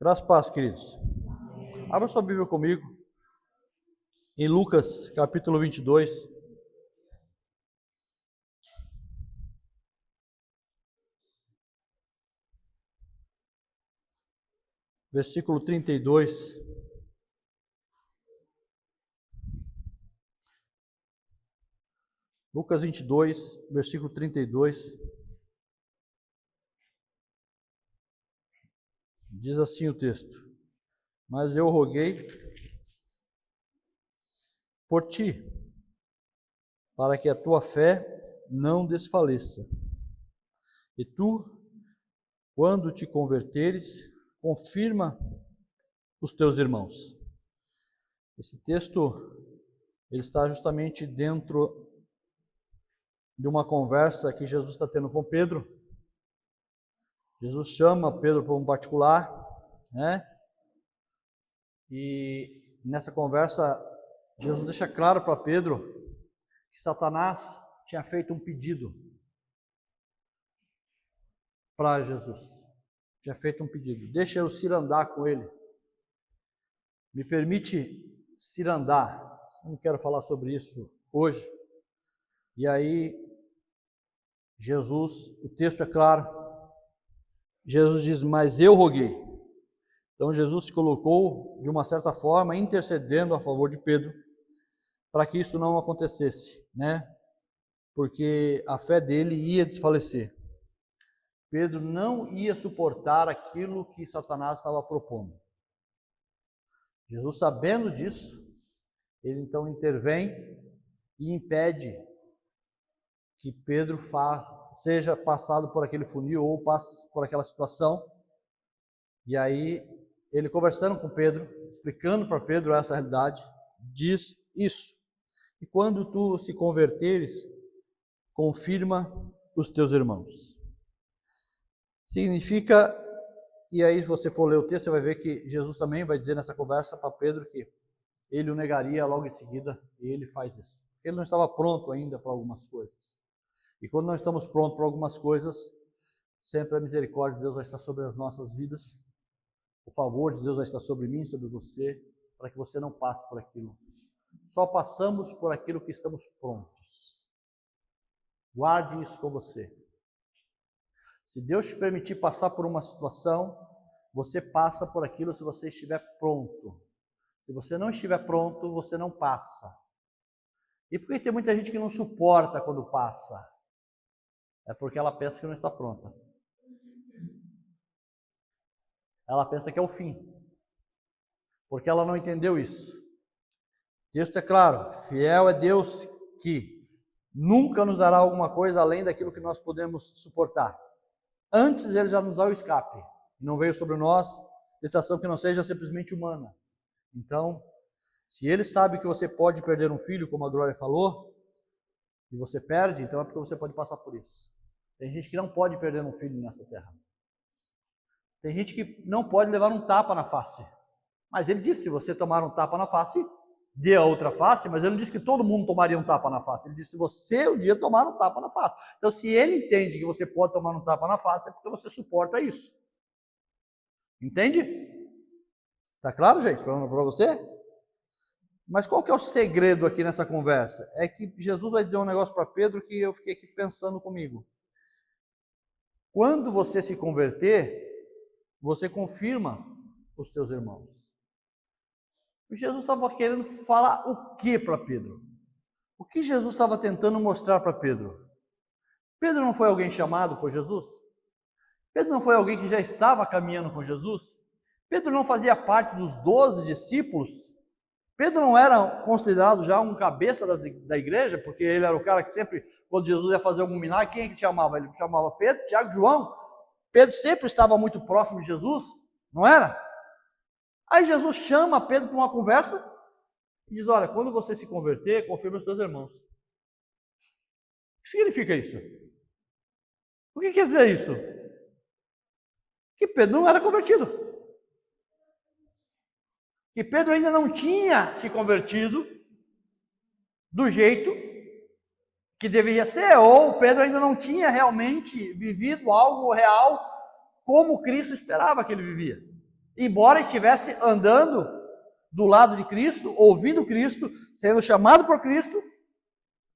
Graças e paz, queridos. Abra sua Bíblia comigo em Lucas, capítulo 22. Versículo 32. Lucas 22, versículo 32. Diz assim o texto: Mas eu roguei por ti, para que a tua fé não desfaleça. E tu, quando te converteres, confirma os teus irmãos. Esse texto ele está justamente dentro de uma conversa que Jesus está tendo com Pedro. Jesus chama Pedro para um particular, né? E nessa conversa, Jesus deixa claro para Pedro que Satanás tinha feito um pedido para Jesus. Tinha feito um pedido: deixa eu cirandar com ele. Me permite cirandar. Eu não quero falar sobre isso hoje. E aí, Jesus, o texto é claro, Jesus diz: mas eu roguei. Então Jesus se colocou, de uma certa forma, intercedendo a favor de Pedro, para que isso não acontecesse, né? Porque a fé dele ia desfalecer. Pedro não ia suportar aquilo que Satanás estava propondo. Jesus, sabendo disso, ele então intervém e impede que Pedro seja passado por aquele funil ou passe por aquela situação. E aí, ele conversando com Pedro, explicando para Pedro essa realidade, diz isso: e quando tu se converteres, confirma os teus irmãos. Significa, e aí se você for ler o texto, você vai ver que Jesus também vai dizer nessa conversa para Pedro que ele o negaria logo em seguida, e ele faz isso. Ele não estava pronto ainda para algumas coisas. E quando nós estamos prontos para algumas coisas, sempre a misericórdia de Deus vai estar sobre as nossas vidas. O favor de Deus vai estar sobre mim, sobre você, para que você não passe por aquilo. Só passamos por aquilo que estamos prontos. Guarde isso com você. Se Deus te permitir passar por uma situação, você passa por aquilo se você estiver pronto. Se você não estiver pronto, você não passa. E por que tem muita gente que não suporta quando passa? É porque ela pensa que não está pronta. Ela pensa que é o fim. Porque ela não entendeu isso. O texto é claro: fiel é Deus que nunca nos dará alguma coisa além daquilo que nós podemos suportar. Antes ele já nos dá o escape. Não veio sobre nós tentação que não seja simplesmente humana. Então, se ele sabe que você pode perder um filho, como a Glória falou, e você perde, então é porque você pode passar por isso. Tem gente que não pode perder um filho nessa terra. Tem gente que não pode levar um tapa na face. Mas ele disse: se você tomar um tapa na face, dê a outra face. Mas ele não disse que todo mundo tomaria um tapa na face. Ele disse: se você um dia tomar um tapa na face. Então, se ele entende que você pode tomar um tapa na face, é porque você suporta isso. Entende? Tá claro, gente, para você? Mas qual que é o segredo aqui nessa conversa? É que Jesus vai dizer um negócio para Pedro que eu fiquei aqui pensando comigo. Quando você se converter, você confirma os teus irmãos. E Jesus estava querendo falar o que para Pedro? O que Jesus estava tentando mostrar para Pedro? Pedro não foi alguém chamado por Jesus? Pedro não foi alguém que já estava caminhando com Jesus? Pedro não fazia parte dos 12 discípulos? Pedro não era considerado já um cabeça da igreja, porque ele era o cara que sempre, quando Jesus ia fazer algum milagre, quem é que chamava? Ele chamava Pedro, Tiago, João. Pedro sempre estava muito próximo de Jesus, não era? Aí Jesus chama Pedro para uma conversa e diz: olha, quando você se converter, confirma os seus irmãos. O que significa isso? O que quer dizer isso? Que Pedro não era convertido. Que Pedro ainda não tinha se convertido do jeito que deveria ser, ou Pedro ainda não tinha realmente vivido algo real como Cristo esperava que ele vivia. embora estivesse andando do lado de Cristo, ouvindo Cristo, sendo chamado por Cristo,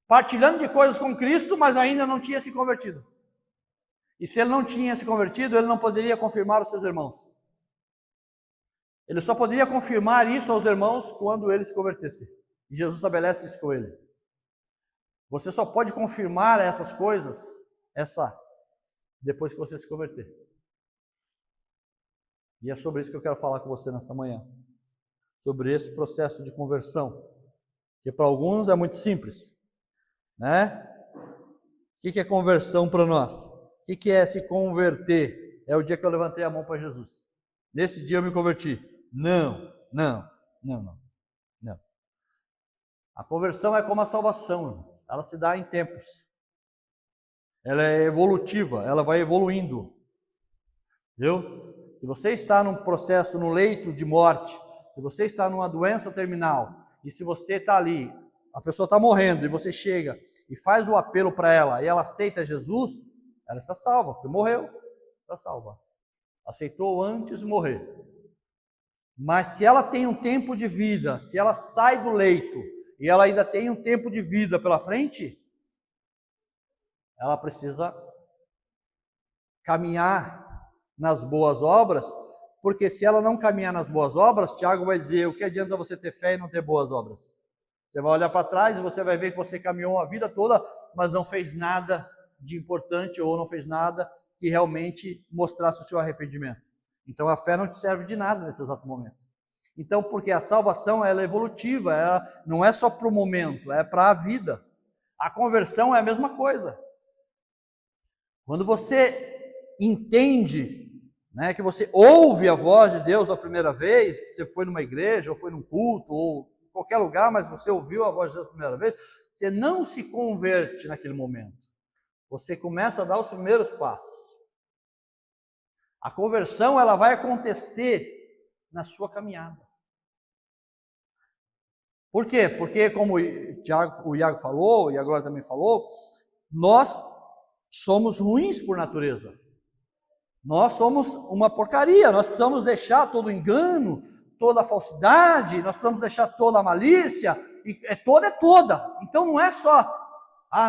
partilhando de coisas com Cristo, mas ainda não tinha se convertido. E se ele não tinha se convertido, ele não poderia confirmar os seus irmãos. Ele só poderia confirmar isso aos irmãos quando ele se convertesse. E Jesus estabelece isso com ele. Você só pode confirmar essas coisas, depois que você se converter. E é sobre isso que eu quero falar com você nesta manhã. Sobre esse processo de conversão. Que para alguns é muito simples. Né? O que é conversão para nós? O que é se converter? É o dia que eu levantei a mão para Jesus. Nesse dia eu me converti. Não. A conversão é como a salvação. Ela se dá em tempos. Ela é evolutiva, ela vai evoluindo. Viu? Se você está num processo, no leito de morte, se você está numa doença terminal, e se você está ali, a pessoa está morrendo, e você chega e faz o apelo para ela, e ela aceita Jesus, ela está salva, porque morreu, está salva. Aceitou antes de morrer. Mas se ela tem um tempo de vida, se ela sai do leito, e ela ainda tem um tempo de vida pela frente, ela precisa caminhar nas boas obras, porque se ela não caminhar nas boas obras, Tiago vai dizer, o que adianta você ter fé e não ter boas obras? Você vai olhar para trás e você vai ver que você caminhou a vida toda, mas não fez nada de importante ou não fez nada que realmente mostrasse o seu arrependimento. Então a fé não te serve de nada nesse exato momento. Então, porque a salvação ela é evolutiva, ela não é só para o momento, é para a vida. A conversão é a mesma coisa. Quando você entende, né, que você ouve a voz de Deus a primeira vez, que você foi numa igreja, ou foi num culto, ou em qualquer lugar, mas você ouviu a voz de Deus a primeira vez, você não se converte naquele momento. Você começa a dar os primeiros passos. A conversão ela vai acontecer na sua caminhada. Por quê? Porque, como o Iago falou, e agora também falou, nós somos ruins por natureza. Nós somos uma porcaria, nós precisamos deixar todo o engano, toda a falsidade, nós precisamos deixar toda a malícia, e é toda. Então não é só,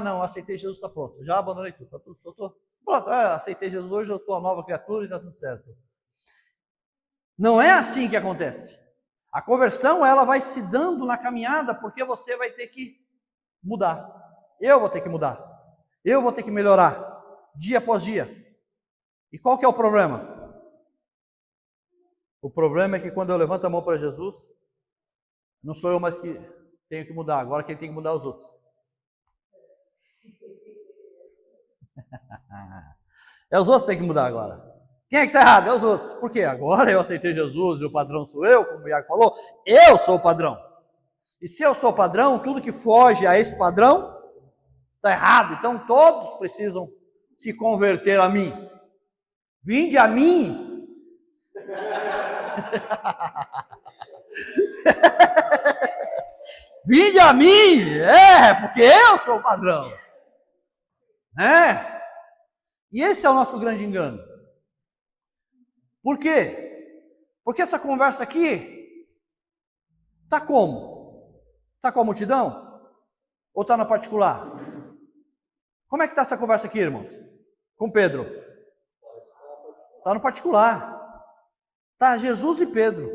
não, aceitei Jesus, está pronto, já abandonei tudo, pronto, aceitei Jesus hoje, eu estou uma nova criatura e está tudo certo. Não é assim que acontece. A conversão ela vai se dando na caminhada, porque você vai ter que mudar. Eu vou ter que mudar. Eu vou ter que melhorar, dia após dia. E qual que é o problema? O problema é que quando eu levanto a mão para Jesus, não sou eu mais que tenho que mudar, agora quem tem que mudar é os outros. É os outros que tem que mudar agora. Quem é que está errado? É os outros. Por quê? Agora eu aceitei Jesus e o padrão sou eu, como o Iago falou, eu sou o padrão. E se eu sou o padrão, tudo que foge a esse padrão está errado. Então todos precisam se converter a mim. Vinde a mim. Vinde a mim. Porque eu sou o padrão. E esse é o nosso grande engano. Por quê? Porque essa conversa aqui está como? Está com a multidão? Ou está na particular? Como é que está essa conversa aqui, irmãos? Com Pedro? Está no particular. Está Jesus e Pedro.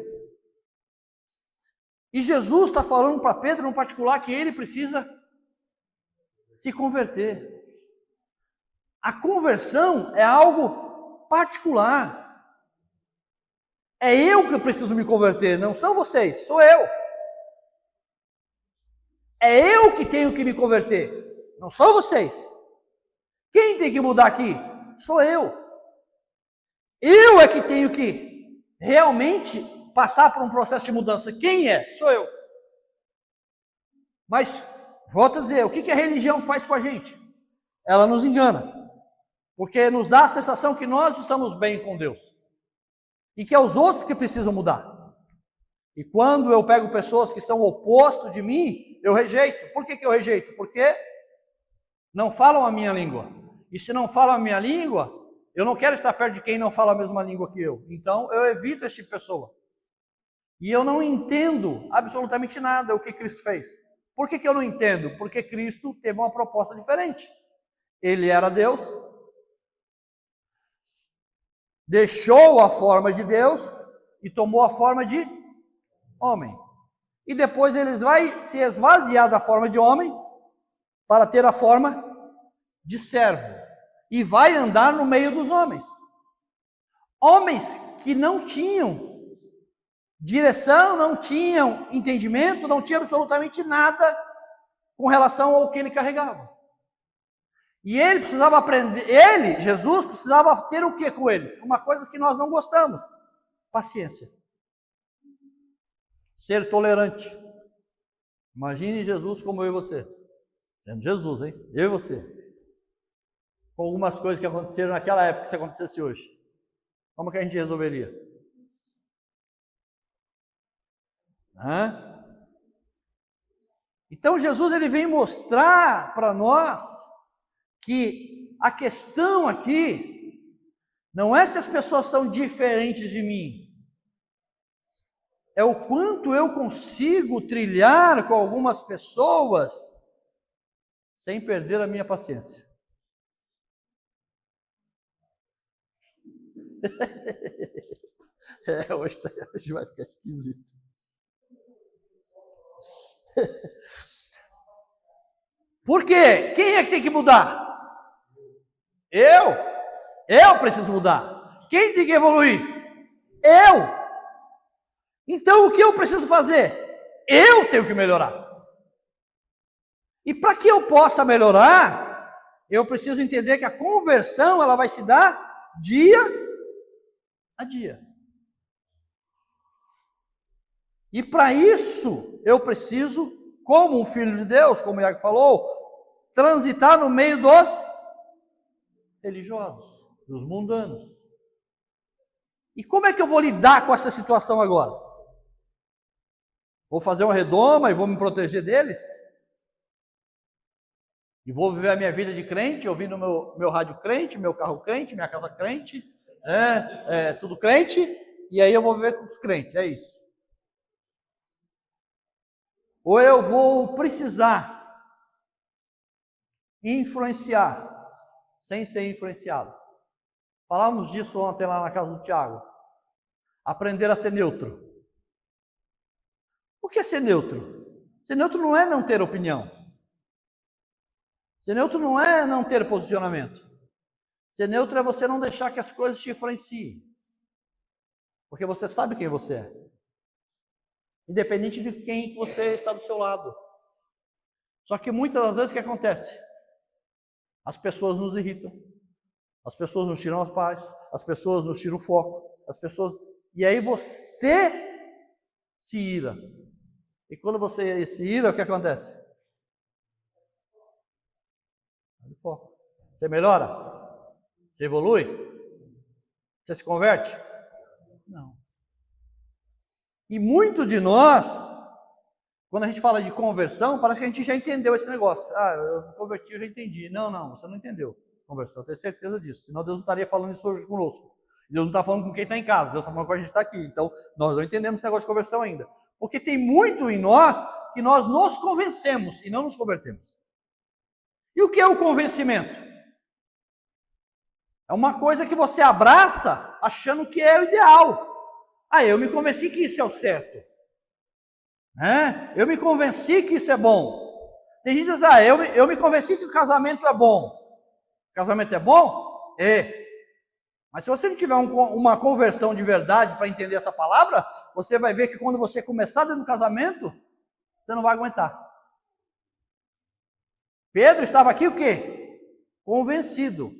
E Jesus está falando para Pedro no particular que ele precisa se converter. A conversão é algo particular. É eu que preciso me converter, não são vocês, sou eu. É eu que tenho que me converter, não são vocês. Quem tem que mudar aqui? Sou eu. Eu é que tenho que realmente passar por um processo de mudança. Quem é? Sou eu. Mas, volto a dizer, o que a religião faz com a gente? Ela nos engana. Porque nos dá a sensação que nós estamos bem com Deus. E que é os outros que precisam mudar. E quando eu pego pessoas que são o oposto de mim, eu rejeito. Por que eu rejeito? Porque não falam a minha língua. E se não falam a minha língua, Eu não quero estar perto de quem não fala a mesma língua que eu. Então, eu evito esse tipo de pessoa. E eu não entendo absolutamente nada o que Cristo fez. Por que eu não entendo? Porque Cristo teve uma proposta diferente. Ele era Deus, deixou a forma de Deus e tomou a forma de homem. E depois ele vai se esvaziar da forma de homem para ter a forma de servo. E vai andar no meio dos homens. Homens que não tinham direção, não tinham entendimento, não tinham absolutamente nada com relação ao que ele carregava. E ele precisava aprender, Jesus, precisava ter o que com eles? Uma coisa que nós não gostamos: paciência. Ser tolerante. Imagine Jesus como eu e você. Sendo Jesus, hein? Eu e você. Com algumas coisas que aconteceram naquela época, se acontecesse hoje. Como que a gente resolveria? Então Jesus ele vem mostrar para nós que a questão aqui não é se as pessoas são diferentes de mim, é o quanto eu consigo trilhar com algumas pessoas sem perder a minha paciência. Hoje vai ficar esquisito. Por quê? Quem é que tem que mudar? Eu preciso mudar. Quem tem que evoluir? Eu. Então o que eu preciso fazer? Eu tenho que melhorar. E para que eu possa melhorar, eu preciso entender que a conversão ela vai se dar dia a dia. E para isso, eu preciso, como um filho de Deus, como o Iago falou, transitar no meio dos religiosos, dos mundanos. E como é que eu vou lidar com essa situação agora? Vou fazer uma redoma e vou me proteger deles? E vou viver a minha vida de crente, ouvindo meu rádio crente, meu carro crente, minha casa crente, tudo crente, e aí eu vou viver com os crentes, é isso. Ou eu vou precisar influenciar sem ser influenciado. Falamos disso ontem lá na casa do Tiago. Aprender a ser neutro. O que é ser neutro? Ser neutro não é não ter opinião. Ser neutro não é não ter posicionamento. Ser neutro é você não deixar que as coisas te influenciem. Porque você sabe quem você é. Independente de quem você está do seu lado. Só que muitas das vezes o que acontece? As pessoas nos irritam. As pessoas nos tiram a paz. As pessoas nos tiram o foco. E aí você se ira. E quando você se ira, o que acontece? Perde foco. Você melhora? Você evolui? Você se converte? Não. E muito de nós, quando a gente fala de conversão, parece que a gente já entendeu esse negócio. Eu me converti, eu já entendi. Não, você não entendeu conversão, eu tenho certeza disso. Senão Deus não estaria falando isso hoje conosco. Deus não está falando com quem está em casa, Deus está falando com a gente está aqui. Então, nós não entendemos esse negócio de conversão ainda. Porque tem muito em nós que nós nos convencemos e não nos convertemos. E o que é o convencimento? É uma coisa que você abraça achando que é o ideal. Eu me convenci que isso é o certo. Eu me convenci que isso é bom. Tem gente que diz, eu me convenci que o casamento é bom. O casamento é bom? É. Mas se você não tiver uma conversão de verdade para entender essa palavra, você vai ver que quando você começar dentro do casamento, você não vai aguentar. Pedro estava aqui o quê? Convencido.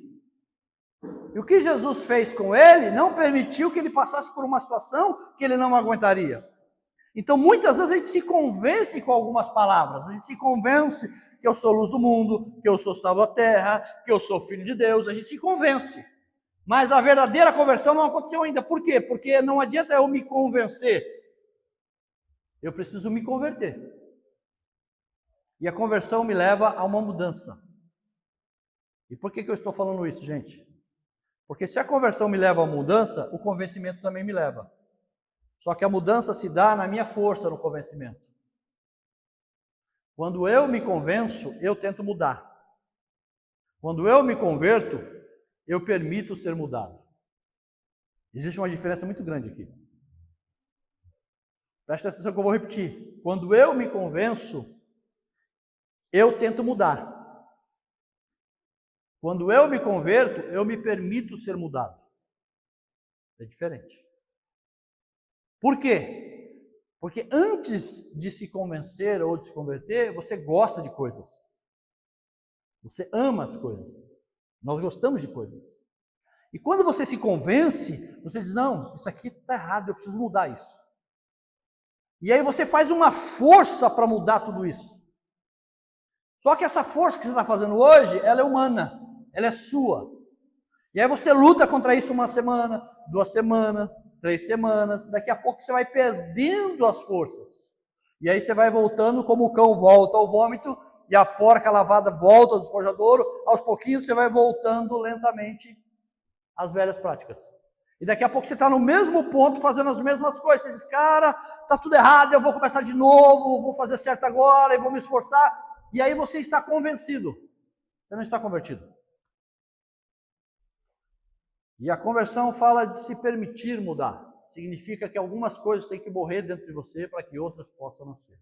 E o que Jesus fez com ele não permitiu que ele passasse por uma situação que ele não aguentaria. Então, muitas vezes a gente se convence com algumas palavras. A gente se convence que eu sou luz do mundo, que eu sou sal da terra, que eu sou filho de Deus. A gente se convence. Mas a verdadeira conversão não aconteceu ainda. Por quê? Porque não adianta eu me convencer. Eu preciso me converter. E a conversão me leva a uma mudança. E por que eu estou falando isso, gente? Porque se a conversão me leva à mudança, o convencimento também me leva. Só que a mudança se dá na minha força no convencimento. Quando eu me convenço, eu tento mudar. Quando eu me converto, eu permito ser mudado. Existe uma diferença muito grande aqui. Presta atenção que eu vou repetir. Quando eu me convenço, eu tento mudar. Quando eu me converto, eu me permito ser mudado. É diferente. Por quê? Porque antes de se convencer ou de se converter, você gosta de coisas. Você ama as coisas. Nós gostamos de coisas. E quando você se convence, você diz, não, isso aqui está errado, eu preciso mudar isso. E aí você faz uma força para mudar tudo isso. Só que essa força que você está fazendo hoje, ela é humana, ela é sua. E aí você luta contra isso 1 semana, 2 semanas, 3 semanas, daqui a pouco você vai perdendo as forças. E aí você vai voltando como o cão volta ao vômito, e a porca lavada volta ao despojadouro, aos pouquinhos você vai voltando lentamente às velhas práticas. E daqui a pouco você está no mesmo ponto, fazendo as mesmas coisas. Você diz, cara, está tudo errado, eu vou começar de novo, vou fazer certo agora, e vou me esforçar. E aí você está convencido. Você não está convertido. E a conversão fala de se permitir mudar. Significa que algumas coisas têm que morrer dentro de você para que outras possam nascer.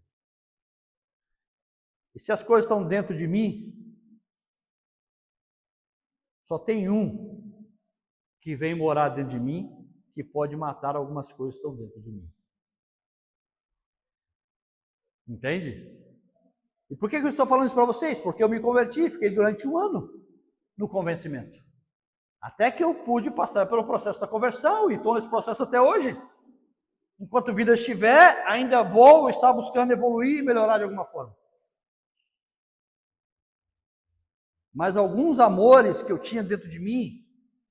E se as coisas estão dentro de mim, só tem um que vem morar dentro de mim, que pode matar algumas coisas que estão dentro de mim. Entende? E por que eu estou falando isso para vocês? Porque eu me converti, fiquei durante 1 ano no convencimento. Até que eu pude passar pelo processo da conversão, e estou nesse processo até hoje. Enquanto vida estiver, ainda vou estar buscando evoluir e melhorar de alguma forma. Mas alguns amores que eu tinha dentro de mim,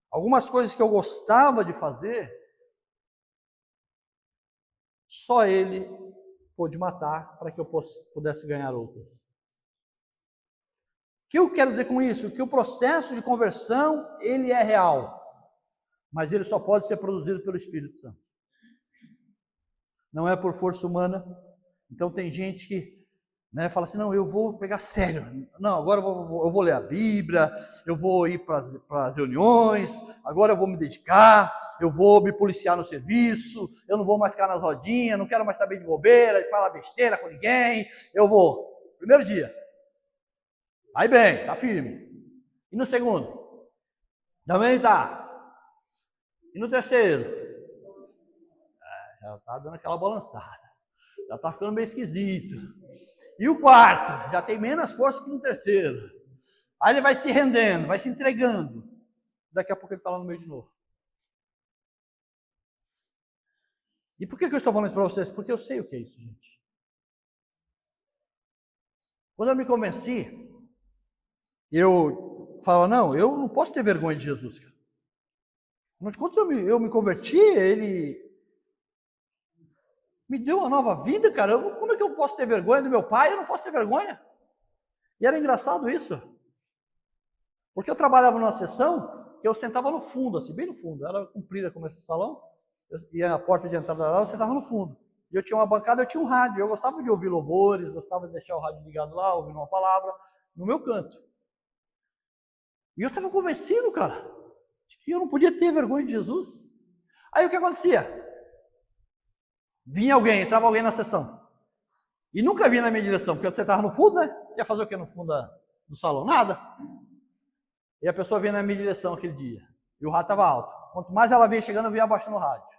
algumas coisas que eu gostava de fazer, só ele pôde matar para que eu pudesse ganhar outras. O que eu quero dizer com isso? Que o processo de conversão, ele é real, mas ele só pode ser produzido pelo Espírito Santo. Não é por força humana. Então tem gente que fala assim, não, eu vou pegar sério, não, agora eu vou ler a Bíblia, eu vou ir para as reuniões, agora eu vou me dedicar, eu vou me policiar no serviço, eu não vou mais ficar nas rodinhas, não quero mais saber de bobeira, de falar besteira com ninguém, eu vou. Primeiro dia, aí bem, está firme. E no segundo? Também está. E no terceiro? Já está dando aquela balançada, já está ficando meio esquisito. E o quarto, já tem menos força que no terceiro. Aí ele vai se rendendo, vai se entregando. Daqui a pouco ele está lá no meio de novo. E por que eu estou falando isso para vocês? Porque eu sei o que é isso, gente. Quando eu me convenci, eu falava, não, eu não posso ter vergonha de Jesus, cara. Mas quando eu me converti, ele me deu uma nova vida, cara. Como é que eu posso ter vergonha do meu pai? Eu não posso ter vergonha. E era engraçado isso. Porque eu trabalhava numa sessão que eu sentava no fundo, assim, bem no fundo. Era comprida como esse salão. E a porta de entrada lá, eu sentava no fundo. E eu tinha uma bancada, eu tinha um rádio. Eu gostava de ouvir louvores, gostava de deixar o rádio ligado lá, ouvir uma palavra, no meu canto. E eu estava convencido, cara, de que eu não podia ter vergonha de Jesus. Aí o que acontecia? Vinha alguém, entrava alguém na sessão. E nunca vinha na minha direção, porque você estava no fundo, né? Ia fazer o que no fundo do salão? Nada. E a pessoa vinha na minha direção aquele dia. E o rádio estava alto. Quanto mais ela vinha chegando, eu vinha abaixando o rádio.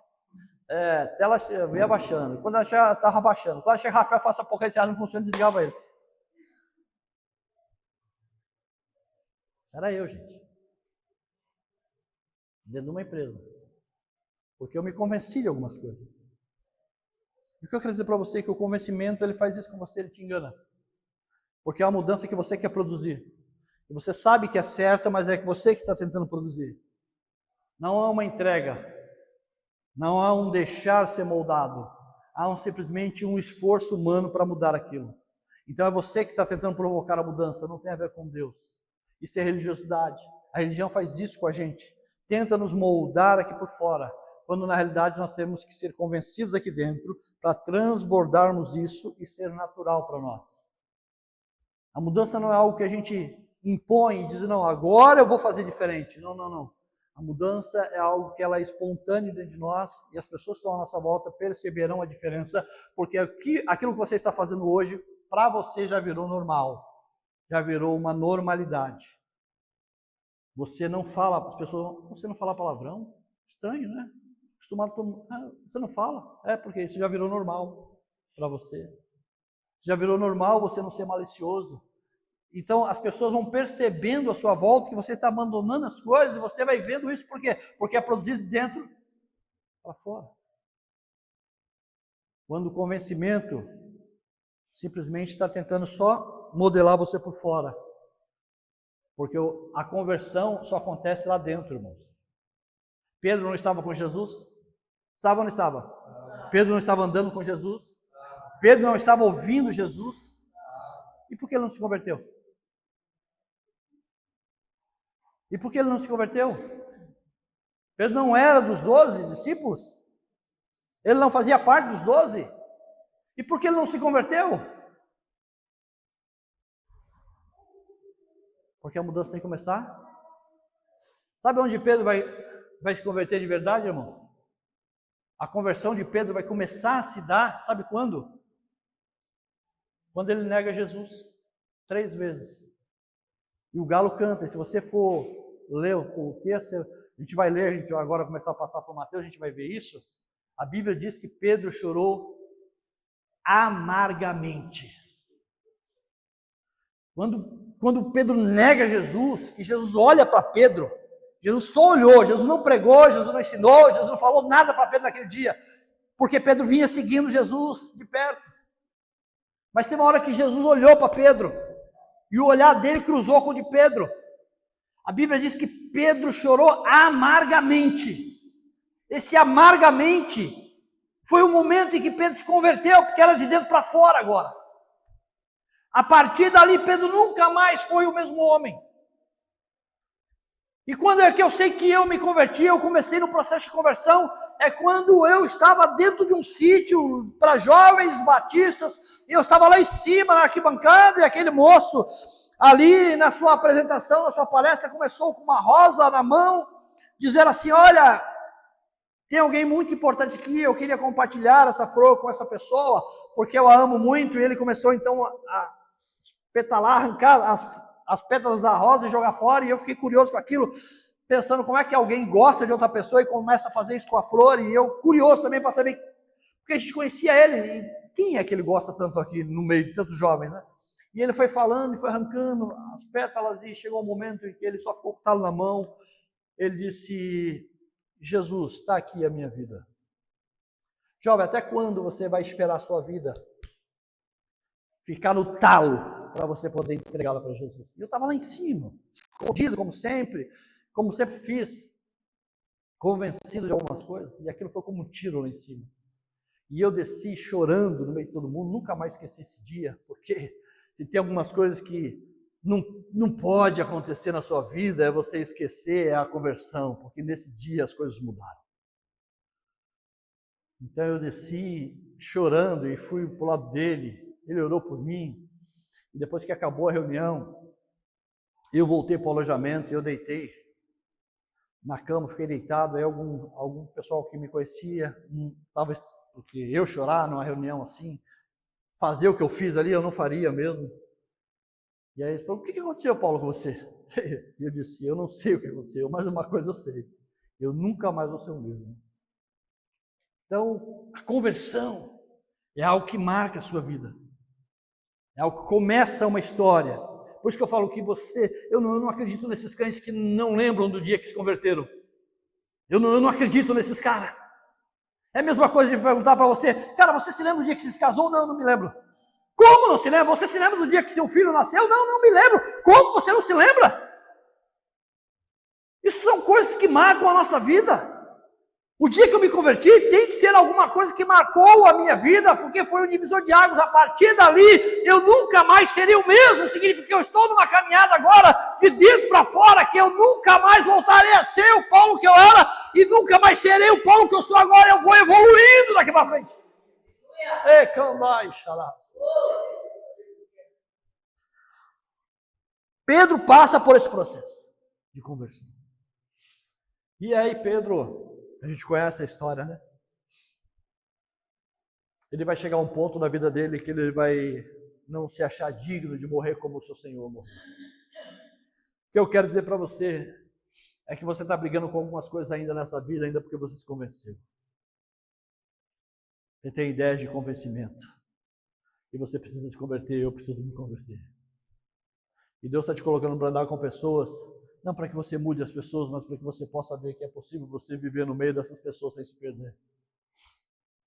Até ela vinha abaixando. Quando ela estava abaixando. Quando ela chegava perto, faça pouco, esse rádio não funciona, desligava ele. Isso era eu, gente. Dentro de uma empresa. Porque eu me convenci de algumas coisas. O que eu quero dizer para você é que o convencimento, ele faz isso com você, ele te engana. Porque é uma mudança que você quer produzir. E você sabe que é certa, mas é você que está tentando produzir. Não há uma entrega. Não há um deixar ser moldado. Há simplesmente um esforço humano para mudar aquilo. Então é você que está tentando provocar a mudança, não tem a ver com Deus. Isso é religiosidade. A religião faz isso com a gente. tenta nos moldar aqui por fora, quando na realidade nós temos que ser convencidos aqui dentro para transbordarmos isso e ser natural para nós. A mudança não é algo que a gente impõe e diz, não, agora eu vou fazer diferente. Não, não, não. A mudança é algo que ela é espontânea dentro de nós e as pessoas que estão à nossa volta perceberão a diferença, porque aquilo que você está fazendo hoje, para você já virou normal, já virou uma normalidade. Você não fala, as pessoas, você não fala palavrão? Estranho, né? Acostumado a todo mundo, você não fala? É, porque isso já virou normal para você. Já virou normal você não ser malicioso. Então as pessoas vão percebendo à sua volta que você está abandonando as coisas e você vai vendo isso por quê? Porque é produzido de dentro para fora. Quando o convencimento simplesmente está tentando só modelar você por fora. Porque a conversão só acontece lá dentro, irmãos. Pedro não estava com Jesus? Estava ou não estava? Pedro não estava andando com Jesus? Pedro não estava ouvindo Jesus? E por que ele não se converteu? E por que ele não se converteu? Pedro não era dos 12 discípulos? Ele não fazia parte dos 12? E por que ele não se converteu? Porque a mudança tem que começar. Sabe onde Pedro vai se converter de verdade, irmãos? A conversão de Pedro vai começar a se dar, sabe quando? Quando ele nega Jesus 3 vezes. E o galo canta. E se você for ler o texto, a gente vai ler, a gente vai agora começar a passar para Mateus, a gente vai ver isso. A Bíblia diz que Pedro chorou amargamente. Quando Pedro nega Jesus, que Jesus olha para Pedro, Jesus só olhou, Jesus não pregou, Jesus não ensinou, Jesus não falou nada para Pedro naquele dia, porque Pedro vinha seguindo Jesus de perto. Mas tem uma hora que Jesus olhou para Pedro, e o olhar dele cruzou com o de Pedro. A Bíblia diz que Pedro chorou amargamente. Esse amargamente foi o momento em que Pedro se converteu, porque era de dentro para fora agora. A partir dali, Pedro nunca mais foi o mesmo homem. E quando é que eu sei que eu me converti, eu comecei no processo de conversão, é quando eu estava dentro de um sítio para jovens batistas, e eu estava lá em cima, na arquibancada, e aquele moço ali na sua apresentação, na sua palestra, começou com uma rosa na mão, dizendo assim, olha, tem alguém muito importante aqui, eu queria compartilhar essa flor com essa pessoa, porque eu a amo muito, e ele começou então a petalar, arrancar as pétalas da rosa e jogar fora, e eu fiquei curioso com aquilo, pensando como é que alguém gosta de outra pessoa e começa a fazer isso com a flor, e eu curioso também para saber, porque a gente conhecia ele, e quem é que ele gosta tanto aqui no meio de tantos jovens, né? E ele foi falando e foi arrancando as pétalas, e chegou um momento em que ele só ficou com o talo na mão, ele disse, Jesus, está aqui a minha vida. Jovem, até quando você vai esperar a sua vida ficar no talo para você poder entregá-la para Jesus? E eu estava lá em cima, escondido como sempre fiz, convencido de algumas coisas, e aquilo foi como um tiro lá em cima. E eu desci chorando no meio de todo mundo, nunca mais esqueci esse dia, porque se tem algumas coisas que não pode acontecer na sua vida, é você esquecer, é a conversão, porque nesse dia as coisas mudaram. Então eu desci chorando e fui para o lado dele, ele orou por mim, e depois que acabou a reunião, eu voltei para o alojamento, eu deitei na cama, fiquei deitado, aí algum pessoal que me conhecia, talvez porque eu chorar numa reunião assim, fazer o que eu fiz ali, eu não faria mesmo. E aí eles falaram, o que aconteceu, Paulo, com você? E eu disse, eu não sei o que aconteceu, mas uma coisa eu sei, eu nunca mais vou ser o mesmo. Então, a conversão é algo que marca a sua vida, é algo que começa uma história. Por isso que eu falo que eu não acredito nesses crentes que não lembram do dia que se converteram. Eu não acredito nesses caras. É a mesma coisa de perguntar para você, cara, você se lembra do dia que você se casou? Não, não me lembro. Como não se lembra? Você se lembra do dia que seu filho nasceu? Não, não me lembro. Como você não se lembra? Isso são coisas que marcam a nossa vida. O dia que eu me converti tem que ser alguma coisa que marcou a minha vida, porque foi um divisor de águas. A partir dali, eu nunca mais serei o mesmo. Significa que eu estou numa caminhada agora, de dentro para fora, que eu nunca mais voltarei a ser o Paulo que eu era, e nunca mais serei o Paulo que eu sou agora. Eu vou evoluindo daqui para frente. Ei, cambai, xará. Pedro passa por esse processo de conversão. E aí, Pedro... A gente conhece a história, né? Ele vai chegar a um ponto na vida dele que ele vai não se achar digno de morrer como o seu Senhor morreu. O que eu quero dizer para você é que você está brigando com algumas coisas ainda nessa vida, ainda porque você se convenceu. Você tem ideias de convencimento. E você precisa se converter, eu preciso me converter. E Deus está te colocando para andar com pessoas, não para que você mude as pessoas, mas para que você possa ver que é possível você viver no meio dessas pessoas sem se perder.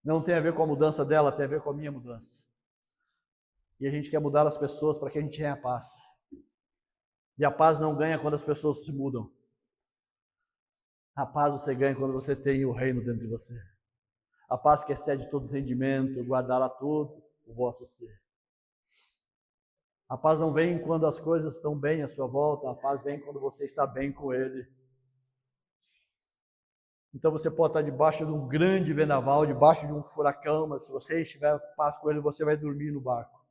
Não tem a ver com a mudança dela, tem a ver com a minha mudança. E a gente quer mudar as pessoas para que a gente tenha paz. E a paz não ganha quando as pessoas se mudam. A paz você ganha quando você tem o reino dentro de você. A paz que excede todo entendimento, guardará todo o vosso ser. A paz não vem quando as coisas estão bem à sua volta, a paz vem quando você está bem com Ele. Então você pode estar debaixo de um grande vendaval, debaixo de um furacão, mas se você estiver em paz com Ele, você vai dormir no barco.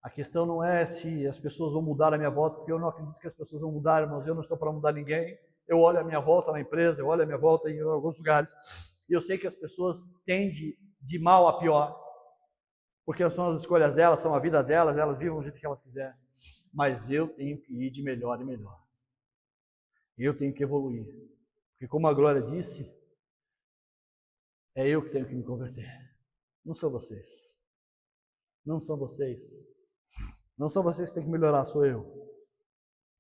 A questão não é se as pessoas vão mudar a minha volta, porque eu não acredito que as pessoas vão mudar, irmãos, eu não estou para mudar ninguém. Eu olho a minha volta na empresa, eu olho a minha volta em alguns lugares, e eu sei que as pessoas tendem de mal a pior. Porque são as escolhas delas, são a vida delas, elas vivem do jeito que elas quiserem. Mas eu tenho que ir de melhor em melhor. Eu tenho que evoluir. Porque como a Glória disse, é eu que tenho que me converter. Não são vocês. Não são vocês. Não são vocês que têm que melhorar, sou eu.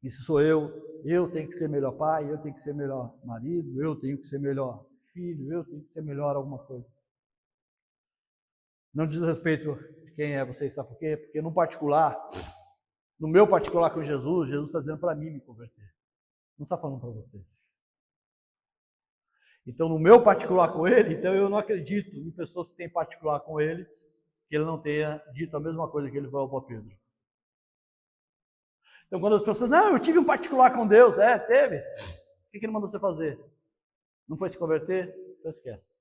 E se sou eu tenho que ser melhor pai, eu tenho que ser melhor marido, eu tenho que ser melhor filho, eu tenho que ser melhor alguma coisa. Não diz respeito a quem é você, sabe por quê? Porque no particular, no meu particular com Jesus, Jesus está dizendo para mim me converter. Não está falando para vocês. Então, no meu particular com Ele, então eu não acredito em pessoas que têm particular com Ele, que Ele não tenha dito a mesma coisa que Ele falou para Pedro. Então, quando as pessoas, não, eu tive um particular com Deus, teve. O que Ele mandou você fazer? Não foi se converter? Então esquece.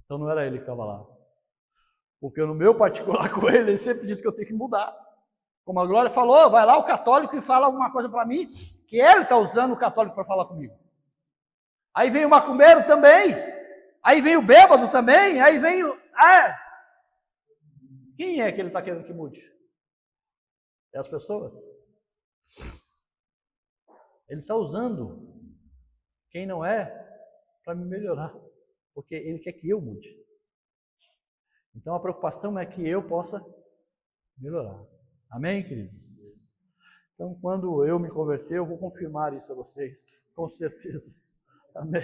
Então não era Ele que estava lá. Porque no meu particular com ele sempre disse que eu tenho que mudar. Como a Glória falou, vai lá o católico e fala alguma coisa para mim, que ele está usando o católico para falar comigo. Aí vem o macumbeiro também, aí vem o bêbado também, aí vem o... Quem é que ele está querendo que mude? É as pessoas. Ele está usando quem não é para me melhorar, porque ele quer que eu mude. Então a preocupação é que eu possa melhorar. Amém, queridos? Então quando eu me converter, eu vou confirmar isso a vocês, com certeza. Amém?